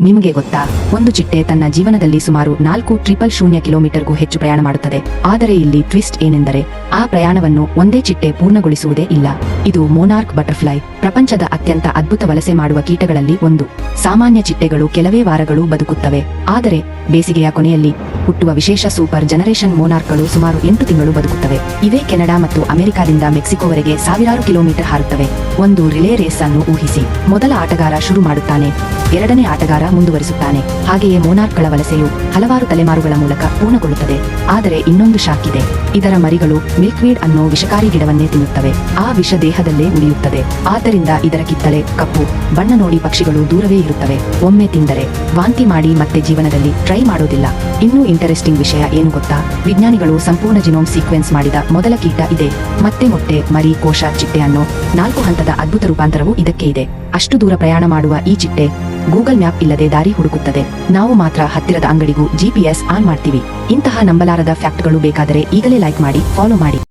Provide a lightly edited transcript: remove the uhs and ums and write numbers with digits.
ನಿಮಗೆ ಗೊತ್ತಾ, ಒಂದು ಚಿಟ್ಟೆ ತನ್ನ ಜೀವನದಲ್ಲಿ ಸುಮಾರು 4,000 ಕಿಲೋಮೀಟರ್ಗೂ ಹೆಚ್ಚು ಪ್ರಯಾಣ ಮಾಡುತ್ತದೆ. ಆದರೆ ಇಲ್ಲಿ ಟ್ವಿಸ್ಟ್ ಏನೆಂದರೆ, ಆ ಪ್ರಯಾಣವನ್ನು ಒಂದೇ ಚಿಟ್ಟೆ ಪೂರ್ಣಗೊಳಿಸುವುದೇ ಇಲ್ಲ. ಇದು ಮೋನಾರ್ಕ್ ಬಟರ್ಫ್ಲೈ, ಪ್ರಪಂಚದ ಅತ್ಯಂತ ಅದ್ಭುತ ವಲಸೆ ಮಾಡುವ ಕೀಟಗಳಲ್ಲಿ ಒಂದು. ಸಾಮಾನ್ಯ ಚಿಟ್ಟೆಗಳು ಕೆಲವೇ ವಾರಗಳು ಬದುಕುತ್ತವೆ, ಆದರೆ ಬೇಸಿಗೆಯ ಕೊನೆಯಲ್ಲಿ ಹುಟ್ಟುವ ವಿಶೇಷ ಸೂಪರ್ ಜನರೇಷನ್ ಮೋನಾರ್ಕ್ಗಳು ಸುಮಾರು 8 ತಿಂಗಳು ಬದುಕುತ್ತವೆ. ಇವೇ ಕೆನಡಾ ಮತ್ತು ಅಮೆರಿಕಾದಿಂದ ಮೆಕ್ಸಿಕೋವರೆಗೆ ಸಾವಿರಾರು ಕಿಲೋಮೀಟರ್ ಹಾರುತ್ತವೆ. ಒಂದು ರಿಲೇ ರೇಸ್ ಅನ್ನು ಊಹಿಸಿ. ಮೊದಲ ಆಟಗಾರ ಶುರು ಮಾಡುತ್ತಾನೆ, ಎರಡನೇ ಆಟಗಾರ ಮುಂದುವರಿಸುತ್ತಾನೆ. ಹಾಗೆಯೇ ಮೋನಾರ್ಕ್ಗಳ ವಲಸೆಯು ಹಲವಾರು ತಲೆಮಾರುಗಳ ಮೂಲಕ ಪೂರ್ಣಗೊಳ್ಳುತ್ತದೆ. ಆದರೆ ಇನ್ನೊಂದು ಶಾಕ್ ಇದೆ. ಇದರ ಮರಿಗಳು ಮಿಲ್ಕ್ವೀಡ್ ಅನ್ನೋ ವಿಷಕಾರಿ ಗಿಡವನ್ನೇ ತಿನ್ನುತ್ತವೆ. ಆ ವಿಷ ದೇಹದಲ್ಲೇ ಉಳಿಯುತ್ತದೆ. ಆದ್ದರಿಂದ ಇದರ ಕಿತ್ತಳೆ, ಕಪ್ಪು ಬಣ್ಣ ನೋಡಿ ಪಕ್ಷಿಗಳು ದೂರವೇ ಇರುತ್ತವೆ. ಒಮ್ಮೆ ತಿಂದರೆ ವಾಂತಿ ಮಾಡಿ ಮತ್ತೆ ಜೀವನದಲ್ಲಿ ಟ್ರೈ ಮಾಡೋದಿಲ್ಲ. ಇನ್ನೂ ಇಂಟರೆಸ್ಟಿಂಗ್ ವಿಷಯ ಏನು ಗೊತ್ತಾ? ವಿಜ್ಞಾನಿಗಳು ಸಂಪೂರ್ಣ ಜಿನೋಮ್ ಸೀಕ್ವೆನ್ಸ್ ಮಾಡಿದ ಮೊದಲ ಕೀಟ ಇದೆ. ಮತ್ತೆ ಮೊಟ್ಟೆ, ಮರಿ, ಕೋಶ, ಚಿಟ್ಟೆ ಅನ್ನೋ 4 ಹಂತದ ಅದ್ಭುತ ರೂಪಾಂತರವೂ ಇದಕ್ಕೆ ಇದೆ. ಅಷ್ಟು ದೂರ ಪ್ರಯಾಣ ಮಾಡುವ ಈ ಚಿಟ್ಟೆ ಗೂಗಲ್ ಮ್ಯಾಪ್ ಇಲ್ಲದೆ ದಾರಿ ಹುಡುಕುತ್ತದೆ. ನಾವು ಮಾತ್ರ ಹತ್ತಿರದ ಅಂಗಡಿಗೂ GPS ಆನ್ ಮಾಡ್ತೀವಿ. ಇಂತಹ ನಂಬಲಾರದ ಫ್ಯಾಕ್ಟ್ಗಳು ಬೇಕಾದರೆ ಈಗಲೇ ಲೈಕ್ ಮಾಡಿ, ಫಾಲೋ ಮಾಡಿ.